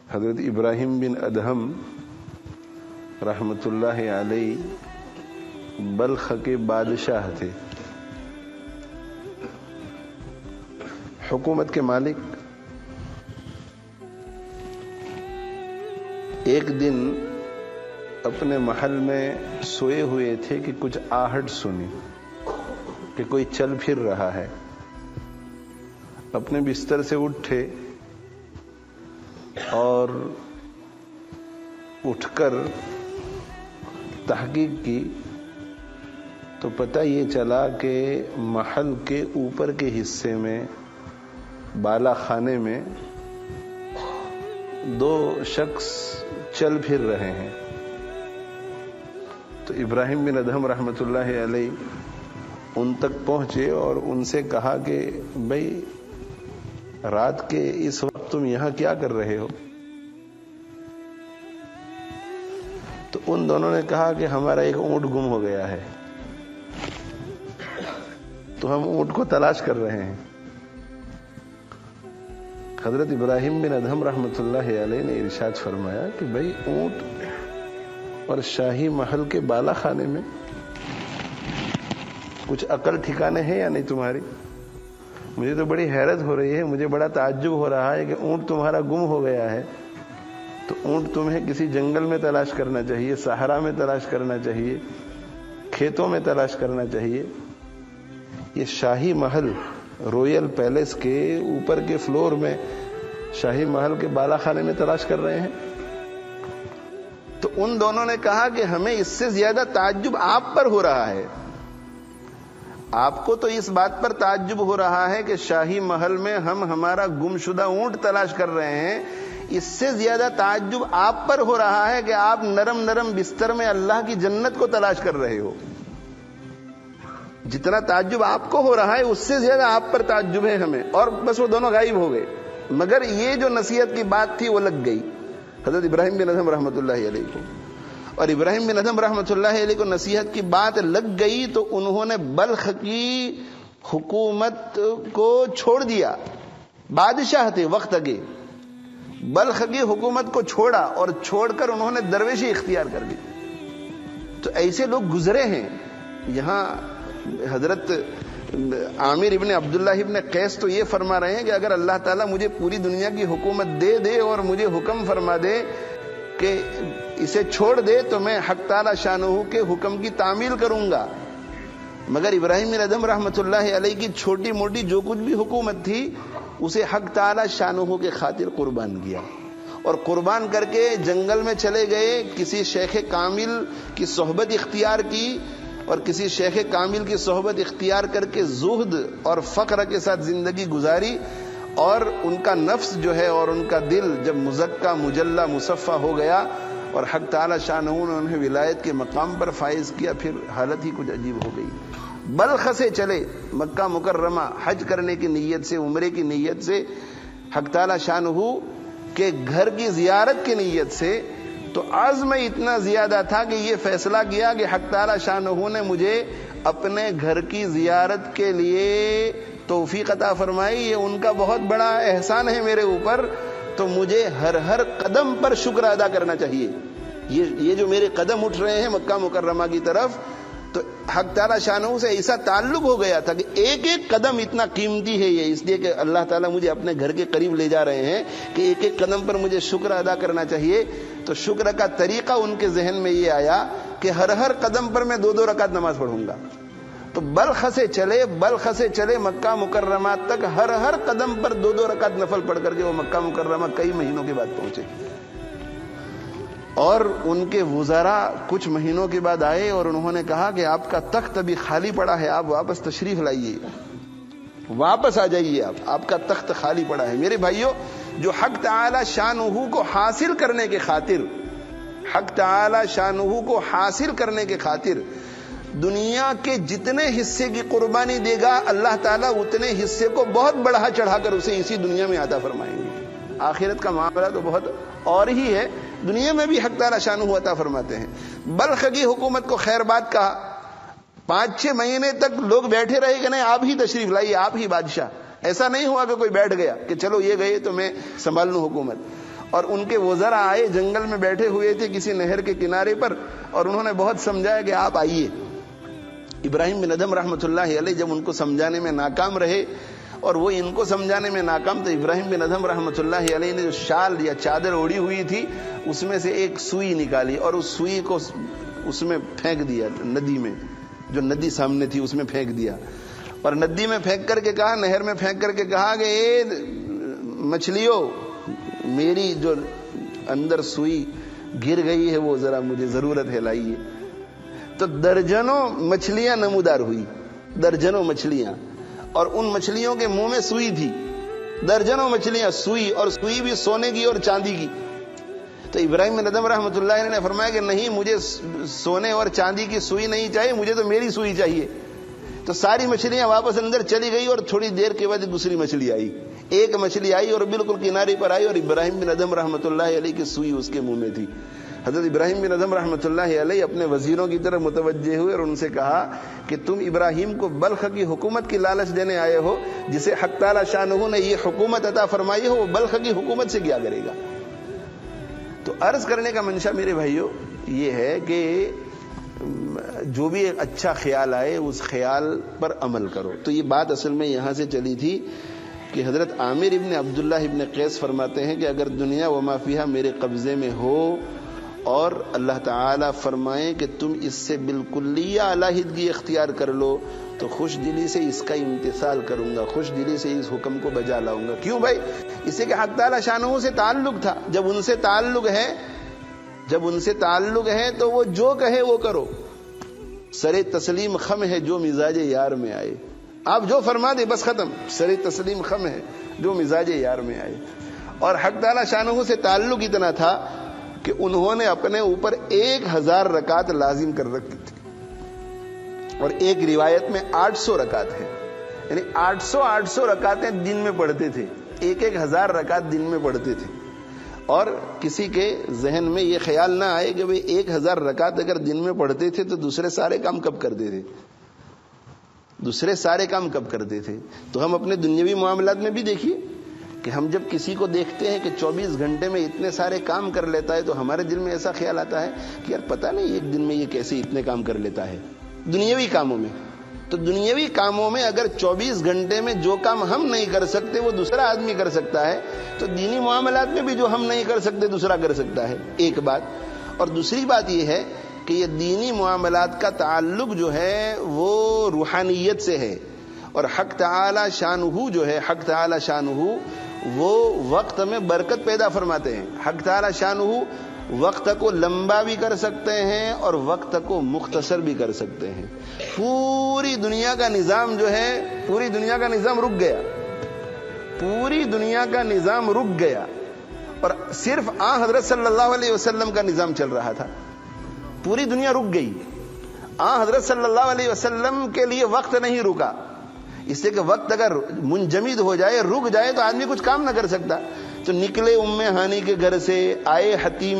حضرت ابراہیم بن ادہم رحمت اللہ علیہ بلخ کے بادشاہ تھے، حکومت کے مالک۔ ایک دن اپنے محل میں سوئے ہوئے تھے کہ کچھ آہٹ سنی کہ کوئی چل پھر رہا ہے۔ اپنے بستر سے اٹھے اور اٹھ کر تحقیق کی تو پتہ یہ چلا کہ محل کے اوپر کے حصے میں بالا خانے میں دو شخص چل پھر رہے ہیں۔ تو ابراہیم بن ادہم رحمت اللہ علیہ ان تک پہنچے اور ان سے کہا کہ بھائی رات کے اس وقت تم یہاں کیا کر رہے ہو؟ تو ان دونوں نے کہا کہ ہمارا ایک اونٹ گم ہو گیا ہے، تو ہم اونٹ کو تلاش کر رہے ہیں۔ حضرت ابراہیم بن ادہم رحمت اللہ علیہ نے ارشاد فرمایا کہ بھائی اونٹ اور شاہی محل کے بالا خانے میں کچھ عقل ٹھکانے ہیں یا نہیں تمہاری؟ مجھے تو بڑی حیرت ہو رہی ہے، مجھے بڑا تعجب ہو رہا ہے کہ اونٹ تمہارا گم ہو گیا ہے، تو اونٹ تمہیں کسی جنگل میں تلاش کرنا چاہیے، صحرا میں تلاش کرنا چاہیے، کھیتوں میں تلاش کرنا چاہیے۔ یہ شاہی محل رویل پیلیس کے اوپر کے فلور میں شاہی محل کے بالا خانے میں تلاش کر رہے ہیں۔ تو ان دونوں نے کہا کہ ہمیں اس سے زیادہ تعجب آپ پر ہو رہا ہے۔ آپ کو تو اس بات پر تعجب ہو رہا ہے کہ شاہی محل میں ہم ہمارا گم شدہ اونٹ تلاش کر رہے ہیں، اس سے زیادہ تعجب آپ پر ہو رہا ہے کہ آپ نرم نرم بستر میں اللہ کی جنت کو تلاش کر رہے ہو۔ جتنا تعجب آپ کو ہو رہا ہے اس سے زیادہ آپ پر تعجب ہے ہمیں۔ اور بس وہ دونوں غائب ہو گئے، مگر یہ جو نصیحت کی بات تھی وہ لگ گئی حضرت ابراہیم بن ادہم رحمۃ اللہ علیہ کو۔ اور ابراہیم بن ادہم رحمۃ اللہ علیہ کو نصیحت کی بات لگ گئی تو انہوں نے بلخ کی حکومت کو چھوڑ دیا۔ بادشاہ تھے وقت کے، بلخ کی حکومت کو چھوڑا اور چھوڑ کر انہوں نے درویشی اختیار کر لی۔ تو ایسے لوگ گزرے ہیں یہاں۔ حضرت عامر ابن عبداللہ ابن قیس تو یہ فرما رہے ہیں کہ اگر اللہ تعالیٰ مجھے پوری دنیا کی حکومت دے دے اور مجھے حکم فرما دے کہ اسے چھوڑ دے تو میں حق تعالی شانہ کے حکم کی تعمیل کروں گا۔ مگر ابراہیم بن ادہم رحمۃ اللہ علیہ کی چھوٹی موٹی جو کچھ بھی حکومت تھی اسے حق تعالی شانہ کے خاطر قربان کیا، اور قربان کر کے جنگل میں چلے گئے، کسی شیخ کامل کی صحبت اختیار کی، اور کسی شیخ کامل کی صحبت اختیار کر کے زہد اور فقر کے ساتھ زندگی گزاری، اور ان کا نفس جو ہے اور ان کا دل جب مزکا مجلہ مصفہ ہو گیا اور حق تعالی شانہ نے انہیں ولایت کے مقام پر فائز کیا، پھر حالت ہی کچھ عجیب ہو گئی۔ بلخ سے چلے مکہ مکرمہ حج کرنے کی نیت سے، عمرے کی نیت سے، حق تعالی شانہ کے گھر کی زیارت کی نیت سے، تو عزم اتنا زیادہ تھا کہ یہ فیصلہ کیا کہ حق تعالی شانہ نے مجھے اپنے گھر کی زیارت کے لیے توفیق عطا فرمائی، یہ ان کا بہت بڑا احسان ہے میرے اوپر، تو مجھے ہر قدم پر شکر ادا کرنا چاہیے۔ یہ جو میرے قدم اٹھ رہے ہیں مکہ مکرمہ کی طرف، تو حق تعالی شانہ سے ایسا تعلق ہو گیا تھا کہ ایک ایک قدم اتنا قیمتی ہے یہ، اس لیے کہ اللہ تعالیٰ مجھے اپنے گھر کے قریب لے جا رہے ہیں کہ ایک ایک قدم پر مجھے شکر ادا کرنا چاہیے۔ تو شکر کا طریقہ ان کے ذہن میں یہ آیا کہ ہر قدم پر میں 2 رکعت نماز پڑھوں گا۔ تو بلخ سے چلے مکہ مکرمہ تک ہر قدم پر 2 رکعت نفل پڑھ کر کے وہ مکہ مکرمہ کئی مہینوں کے بعد پہنچے۔ اور ان کے وزراء کچھ مہینوں کے بعد آئے اور انہوں نے کہا کہ آپ کا تخت ابھی خالی پڑا ہے، آپ واپس تشریف لائیے، واپس آ جائیے، آپ کا تخت خالی پڑا ہے۔ میرے بھائیوں، جو حق تعالی شانہ کو حاصل کرنے کے خاطر، حق تعالی شانہ کو حاصل کرنے کے خاطر دنیا کے جتنے حصے کی قربانی دے گا اللہ تعالیٰ اتنے حصے کو بہت بڑھا چڑھا کر اسے اسی دنیا میں عطا فرمائیں گے۔ آخرت کا معاملہ تو بہت اور ہی ہے، دنیا میں بھی حق تعالی شانہ عطا فرماتے ہیں۔ بلخ کی حکومت کو خیر بات کہا، 5-6 مہینے تک لوگ بیٹھے رہے کہ نہیں آپ ہی تشریف لائیے، آپ ہی بادشاہ. ایسا نہیں ہوا کہ کوئی بیٹھ گیا کہ چلو یہ گئے تو میں سنبھال لوں حکومت. اور ان کے وزراء آئے، جنگل میں بیٹھے ہوئے تھے کسی نہر کے کنارے پر، اور انہوں نے بہت سمجھایا کہ آپ آئیے. ابراہیم بن ادھم رحمۃ اللہ علیہ جب ان کو سمجھانے میں ناکام رہے اور وہ ان کو سمجھانے میں ناکام، تو ابراہیم بن ادھم رحمۃ اللہ علیہ نے جو شال یا چادر اوڑی ہوئی تھی اس میں سے ایک سوئی نکالی اور اس سوئی کو اس میں پھینک دیا، ندی میں، جو ندی سامنے تھی اس میں پھینک دیا. اور ندی میں پھینک کر کے کہا، نہر میں پھینک کر کے کہا کہ اے مچھلیوں، میری جو اندر سوئی گر گئی ہے وہ ذرا مجھے ضرورت ہے، لائیے. تو درجنوں مچھلیاں نمودار ہوئی، درجنوں مچھلیاں، اور ان مچھلیوں کے منہ میں سوئی تھی. درجنوں مچھلیاں، سوئی، اور سوئی بھی سونے کی اور چاندی کی. تو ابراہیم بن ادھم رحمۃ اللہ علیہ نے فرمایا کہ نہیں، مجھے سونے اور چاندی کی سوئی نہیں چاہیے، مجھے تو میری سوئی چاہیے. تو ساری مچھلیاں واپس اندر چلی گئی اور تھوڑی دیر کے بعد دوسری مچھلی آئی. ایک مچھلی آئی اور بالکل کنارے پر آئی اور ابراہیم بن ادھم رحمۃ اللہ علیہ کی سوئی اس کے منہ میں تھی. حضرت ابراہیم بن ادھم رحمۃ اللہ علیہ اپنے وزیروں کی طرف متوجہ ہوئے اور ان سے کہا کہ تم ابراہیم کو بلخ کی حکومت کی لالچ دینے آئے ہو، جسے حق تعالی شانہ نے یہ حکومت عطا فرمائی ہو، وہ بلخ کی حکومت سے کیا کرے گا؟ تو عرض کرنے کا منشا میرے بھائیوں یہ ہے کہ جو بھی ایک اچھا خیال آئے اس خیال پر عمل کرو. تو یہ بات اصل میں یہاں سے چلی تھی کہ حضرت عامر ابن عبداللہ ابن قیس فرماتے ہیں کہ اگر دنیا و ما فیہا میرے قبضے میں ہو اور اللہ تعالیٰ فرمائیں کہ تم اس سے بالکلیہ علیحدگی اختیار کر لو تو خوش دلی سے اس کا امتثال کروں گا، خوش دلی سے اس حکم کو بجا لاؤں گا. کیوں بھائی؟ اس سے کہ حق تعالیٰ شانہ سے تعلق تھا. جب ان سے تعلق ہے تو وہ جو کہے وہ کرو. سر تسلیم خم ہے جو مزاج یار میں آئے. آپ جو فرما دے بس ختم. سر تسلیم خم ہے جو مزاج یار میں آئے. اور حق تعالیٰ شانہ سے تعلق اتنا تھا کہ انہوں نے اپنے اوپر 1000 رکعت لازم کر رکھی تھی، اور ایک روایت میں 800 رکعت ہے، یعنی 800 رکعتیں دن میں پڑھتے تھے. 1000 رکعت دن میں پڑھتے تھے. اور کسی کے ذہن میں یہ خیال نہ آئے کہ بھئی 1000 رکعت اگر دن میں پڑھتے تھے تو دوسرے سارے کام کب کرتے تھے؟ دوسرے سارے کام کب کرتے تھے؟ تو ہم اپنے دنیاوی معاملات میں بھی دیکھیے کہ ہم جب کسی کو دیکھتے ہیں کہ 24 گھنٹے میں اتنے سارے کام کر لیتا ہے تو ہمارے دل میں ایسا خیال آتا ہے کہ یار پتہ نہیں ایک دن میں یہ کیسے اتنے کام کر لیتا ہے دنیاوی کاموں میں. تو دنیاوی کاموں میں اگر 24 گھنٹے میں جو کام ہم نہیں کر سکتے وہ دوسرا آدمی کر سکتا ہے، تو دینی معاملات میں بھی جو ہم نہیں کر سکتے دوسرا کر سکتا ہے. ایک بات. اور دوسری بات یہ ہے کہ یہ دینی معاملات کا تعلق جو ہے وہ روحانیت سے ہے. اور حق تعالی شانہ جو ہے، حق تعالی شانہ وہ وقت میں برکت پیدا فرماتے ہیں. حق تعالی شانہ وقت کو لمبا بھی کر سکتے ہیں اور وقت کو مختصر بھی کر سکتے ہیں. پوری دنیا کا نظام جو ہے، پوری دنیا کا نظام رک گیا، پوری دنیا کا نظام رک گیا اور صرف حضرت صلی اللہ علیہ وسلم کا نظام چل رہا تھا. پوری دنیا رک گئی، حضرت صلی اللہ علیہ وسلم کے لیے وقت نہیں رکا. اس سے کہ وقت اگر منجمد ہو جائے، رک جائے، تو آدمی کچھ کام نہ کر سکتا. تو نکلے ام ہانی کے گھر سے، آئے حتیم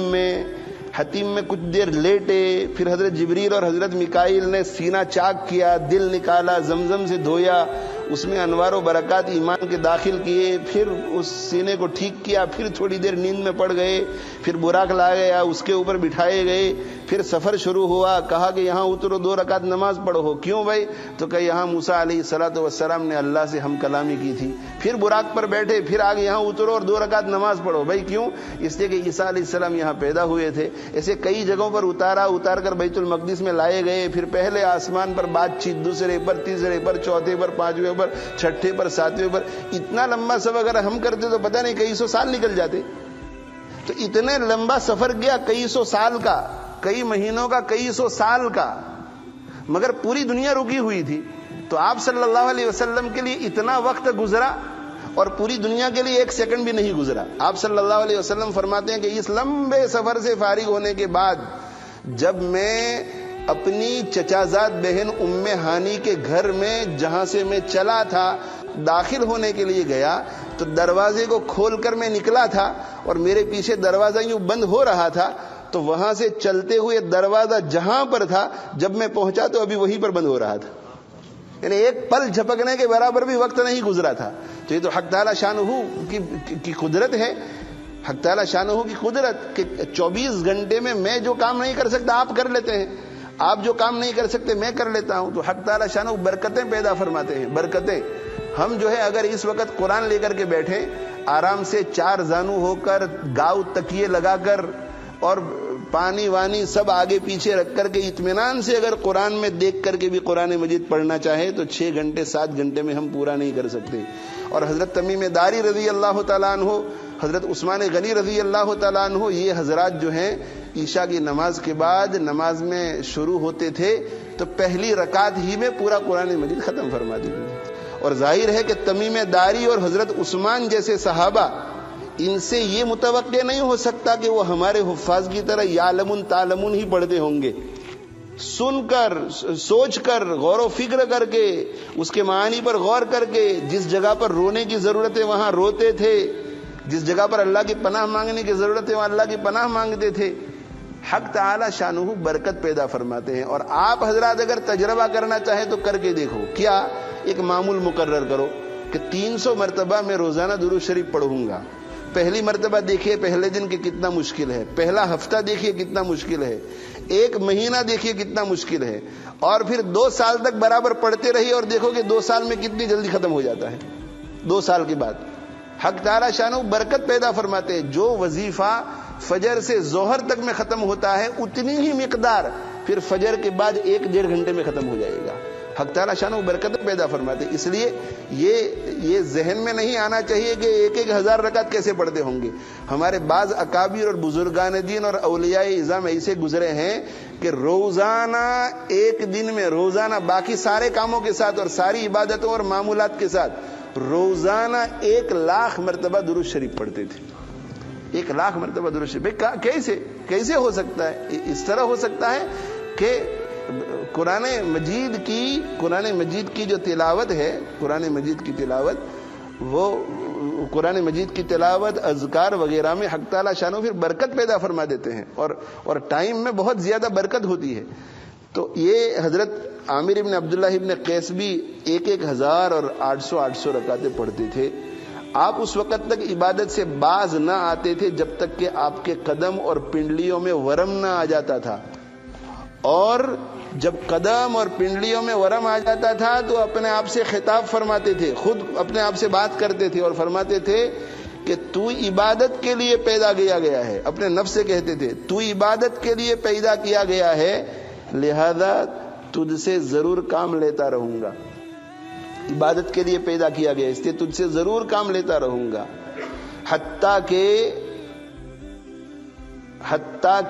میں کچھ دیر لیٹے، پھر حضرت جبریل اور حضرت میکائیل نے سینہ چاک کیا، دل نکالا، زمزم سے دھویا، اس میں انوار و برکات ایمان کے داخل کیے، پھر اس سینے کو ٹھیک کیا، پھر تھوڑی دیر نیند میں پڑ گئے، پھر براق لایا گیا، اس کے اوپر بٹھائے گئے، پھر سفر شروع ہوا. کہا کہ یہاں اترو، 2 رکعت نماز پڑھو. کیوں بھائی؟ تو کہ یہاں موسیٰ علیہ الصلوۃ والسلام نے اللہ سے ہم کلامی کی تھی. پھر براق پر بیٹھے، پھر آگے یہاں اترو اور 2 رکعت نماز پڑھو. بھائی کیوں؟ اس لیے کہ عیسیٰ علیہ السلام یہاں پیدا ہوئے تھے. ایسے کئی جگہوں پر اتار کر بیت المقدس میں لائے گئے، پھر پہلے آسمان پر بات چیت، دوسرے پر، تیسرے پر، چوتھے پر، 5ویں پر، 6ٹھے پر، 7ویں پر. اتنا لمبا سفر اگر ہم کرتے تو پتہ نہیں کئی 100 سال نکل جاتے. تو اتنے لمبا سفر گیا، کئی 100 سال کا، کئی مہینوں کا، کئی 100 سال کا، مگر پوری دنیا رکی ہوئی تھی. تو آپ صلی اللہ علیہ وسلم کے لیے اتنا وقت گزرا اور پوری دنیا کے لیے 1 سیکنڈ بھی نہیں گزرا. آپ صلی اللہ علیہ وسلم فرماتے ہیں کہ اس لمبے سفر سے فارغ ہونے کے بعد جب میں اپنی چچازاد بہن ام ہانی کے گھر میں جہاں سے میں چلا تھا داخل ہونے کے لیے گیا تو دروازے کو کھول کر میں نکلا تھا اور میرے پیچھے دروازہ یوں بند ہو رہا تھا تو وہاں سے چلتے ہوئے دروازہ جہاں پر تھا جب میں پہنچا تو ابھی وہیں پر بند ہو رہا تھا، یعنی ایک پل جھپکنے کے برابر بھی وقت نہیں گزرا تھا. تو یہ تو حق تعالی شانہ کی قدرت ہے، حق تعالی شانہ کی قدرت کہ 24 گھنٹے میں جو کام نہیں کر سکتا آپ کر لیتے ہیں، آپ جو کام نہیں کر سکتے میں کر لیتا ہوں. تو حق تعالی شانہ برکتیں پیدا فرماتے ہیں، برکتیں. ہم جو ہے اگر اس وقت قرآن لے کر کے بیٹھیں آرام سے 4 زانو ہو کر، گاؤ تکیے لگا کر اور پانی وانی سب آگے پیچھے رکھ کر کے اطمینان سے اگر قرآن میں دیکھ کر کے بھی قرآن مجید پڑھنا چاہے تو 6 گھنٹے 7 گھنٹے میں ہم پورا نہیں کر سکتے. اور حضرت تمیم داری رضی اللہ تعالیٰ عنہ، حضرت عثمان غنی رضی اللہ تعالیٰ عنہ، یہ حضرات جو ہیں عشاء کی نماز کے بعد نماز میں شروع ہوتے تھے تو پہلی رکعت ہی میں پورا قرآن مجید ختم فرما دیتے تھے. اور ظاہر ہے کہ تمیم داری اور حضرت عثمان جیسے صحابہ، ان سے یہ متوقع نہیں ہو سکتا کہ وہ ہمارے حفاظ کی طرح یعلمون تعلمون ہی پڑھتے ہوں گے. سن کر، سوچ کر، غور و فکر کر کے، اس کے معانی پر غور کر کے، جس جگہ پر رونے کی ضرورت ہے وہاں روتے تھے، جس جگہ پر اللہ کی پناہ مانگنے کی ضرورت ہے وہاں اللہ کی پناہ مانگتے تھے. حق تعالی شانہ برکت پیدا فرماتے ہیں. اور آپ حضرات اگر تجربہ کرنا چاہیں تو کر کے دیکھو. کیا؟ ایک معمول مقرر کرو کہ 300 مرتبہ میں روزانہ درود شریف پڑھوں گا. پہلی مرتبہ دیکھیے پہلے دن کہ کتنا مشکل ہے، پہلا ہفتہ دیکھیے کتنا مشکل ہے، 1 مہینہ دیکھیے کتنا مشکل ہے، اور پھر 2 سال تک برابر پڑھتے رہیے اور دیکھو کہ 2 سال میں کتنی جلدی ختم ہو جاتا ہے. 2 سال کے بعد حق تعالی شانہ برکت پیدا فرماتے ہیں. جو وظیفہ فجر سے ظہر تک میں ختم ہوتا ہے اتنی ہی مقدار پھر فجر کے بعد 1-1.5 گھنٹے میں ختم ہو جائے گا. حق تعالی شانہ برکت پیدا فرماتے. اس لیے یہ ذہن میں نہیں آنا چاہیے کہ 1,000 رکعت کیسے پڑھتے ہوں گے. ہمارے بعض اکابر اور بزرگان دین اور اولیاء اعظام ایسے گزرے ہیں کہ روزانہ ایک دن میں، روزانہ باقی سارے کاموں کے ساتھ اور ساری عبادتوں اور معمولات کے ساتھ روزانہ 1,00,000 مرتبہ درود شریف پڑھتے تھے. 1,00,000 مرتبہ درود شریف. کیسے ہو سکتا ہے؟ اس طرح ہو سکتا ہے کہ قرآن مجید کی جو تلاوت ہے، قرآن مجید کی تلاوت، وہ قرآن مجید کی تلاوت، اذکار وغیرہ میں حق تعالی شانہ پھر برکت پیدا فرما دیتے ہیں اور ٹائم میں بہت زیادہ برکت ہوتی ہے. تو یہ حضرت عامر ابن عبداللہ ابن قیس بھی 1,000 اور 800 رکعتیں پڑھتے تھے. آپ اس وقت تک عبادت سے باز نہ آتے تھے جب تک کہ آپ کے قدم اور پنڈلیوں میں ورم نہ آ جاتا تھا. اور جب قدم اور پنڈلیوں میں ورم آ جاتا تھا تو اپنے آپ سے خطاب فرماتے تھے، خود اپنے آپ سے بات کرتے تھے اور فرماتے تھے کہ تو عبادت کے لیے پیدا کیا گیا ہے. اپنے نفس سے کہتے تھے تو عبادت کے لیے پیدا کیا گیا ہے، لہذا تجھ سے ضرور کام لیتا رہوں گا. عبادت کے لیے پیدا کیا گیا، اس لیے تجھ سے ضرور کام لیتا رہوں گا، حتیٰ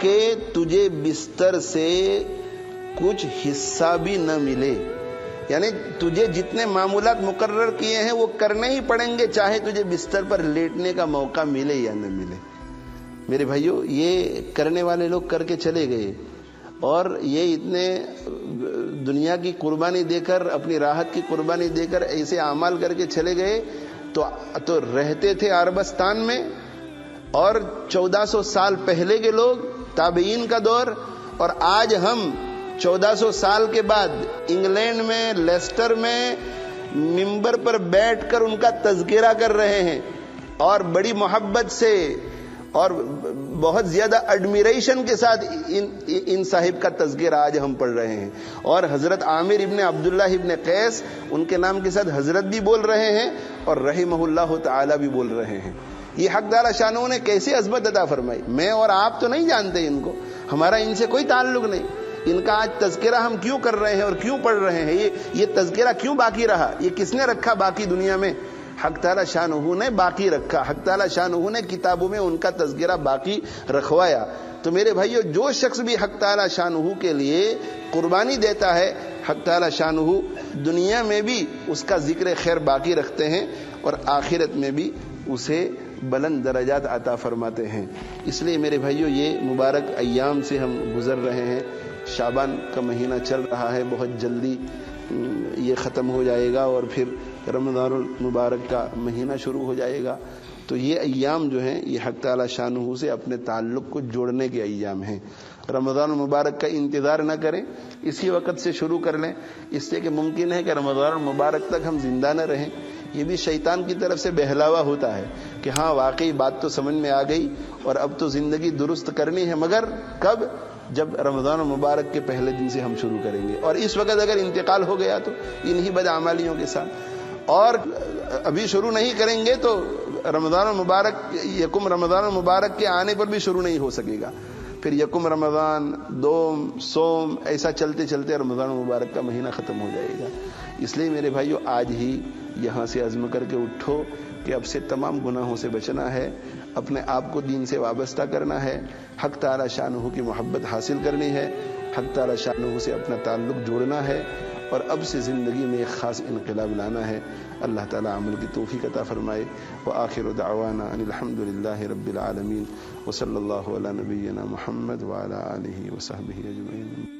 کہ تجھے بستر سے کچھ حصہ بھی نہ ملے. یعنی تجھے جتنے معمولات مقرر کیے ہیں وہ کرنے ہی پڑیں گے، چاہے تجھے بستر پر لیٹنے کا موقع ملے یا نہ ملے. میرے بھائیو، یہ کرنے والے لوگ کر کے چلے گئے اور یہ اتنے دنیا کی قربانی دے کر، اپنی راحت کی قربانی دے کر ایسے اعمال کر کے چلے گئے تو رہتے تھے عربستان میں. اور 1400 سال پہلے کے لوگ، تابعین کا دور، اور آج ہم 1400 سال کے بعد انگلینڈ میں، لیسٹر میں ممبر پر بیٹھ کر ان کا تذکرہ کر رہے ہیں اور بڑی محبت سے اور بہت زیادہ ایڈمیریشن کے ساتھ ان صاحب کا تذکرہ آج ہم پڑھ رہے ہیں. اور حضرت عامر ابن عبداللہ ابن قیس، ان کے نام کے ساتھ حضرت بھی بول رہے ہیں اور رحمہ اللہ تعالی بھی بول رہے ہیں. یہ حق تعالی شانہ نے کیسی عظمت عطا فرمائی. میں اور آپ تو نہیں جانتے ان کو، ہمارا ان سے کوئی تعلق نہیں. ان کا آج تذکرہ ہم کیوں کر رہے ہیں اور کیوں پڑھ رہے ہیں؟ یہ تذکرہ کیوں باقی رہا؟ یہ کس نے رکھا باقی دنیا میں؟ حق تعالی شانہ نے باقی رکھا. حق تعالی شانہ نے کتابوں میں ان کا تذکرہ باقی رکھوایا. تو میرے بھائیو، جو شخص بھی حق تعالی شانہ کے لیے قربانی دیتا ہے، حق تعالی شانہ دنیا میں بھی اس کا ذکر خیر باقی رکھتے ہیں اور آخرت میں بھی اسے بلند درجات عطا فرماتے ہیں. اس لیے میرے بھائیو، یہ مبارک ایام سے ہم گزر رہے ہیں. شعبان کا مہینہ چل رہا ہے، بہت جلدی یہ ختم ہو جائے گا اور پھر رمضان المبارک کا مہینہ شروع ہو جائے گا. تو یہ ایام جو ہیں یہ حق تعالی شانہ سے اپنے تعلق کو جوڑنے کے ایام ہیں. رمضان المبارک کا انتظار نہ کریں، اسی وقت سے شروع کر لیں، اس لیے کہ ممکن ہے کہ رمضان المبارک تک ہم زندہ نہ رہیں. یہ بھی شیطان کی طرف سے بہلاوا ہوتا ہے کہ ہاں واقعی بات تو سمجھ میں آ گئی اور اب تو زندگی درست کرنی ہے، مگر کب؟ جب رمضان المبارک کے پہلے دن سے ہم شروع کریں گے، اور اس وقت اگر انتقال ہو گیا تو انہی بدعمالیوں کے ساتھ، اور ابھی شروع نہیں کریں گے تو رمضان المبارک یکم رمضان المبارک کے آنے پر بھی شروع نہیں ہو سکے گا. پھر یکم رمضان، دوم، سوم، ایسا چلتے چلتے رمضان المبارک کا مہینہ ختم ہو جائے گا. اس لیے میرے بھائیو آج ہی یہاں سے عزم کر کے اٹھو کہ اب سے تمام گناہوں سے بچنا ہے، اپنے آپ کو دین سے وابستہ کرنا ہے، حق تعالی شانہ کی محبت حاصل کرنی ہے، حق تعالی شانہ سے اپنا تعلق جوڑنا ہے، اور اب سے زندگی میں ایک خاص انقلاب لانا ہے. اللہ تعالی عمل کی توفیق عطا فرمائے. وآخر دعوانا ان الحمد للہ رب العالمین، وصلی اللہ علی نبینا محمد وعلی آلہ وصحبہ اجمعین.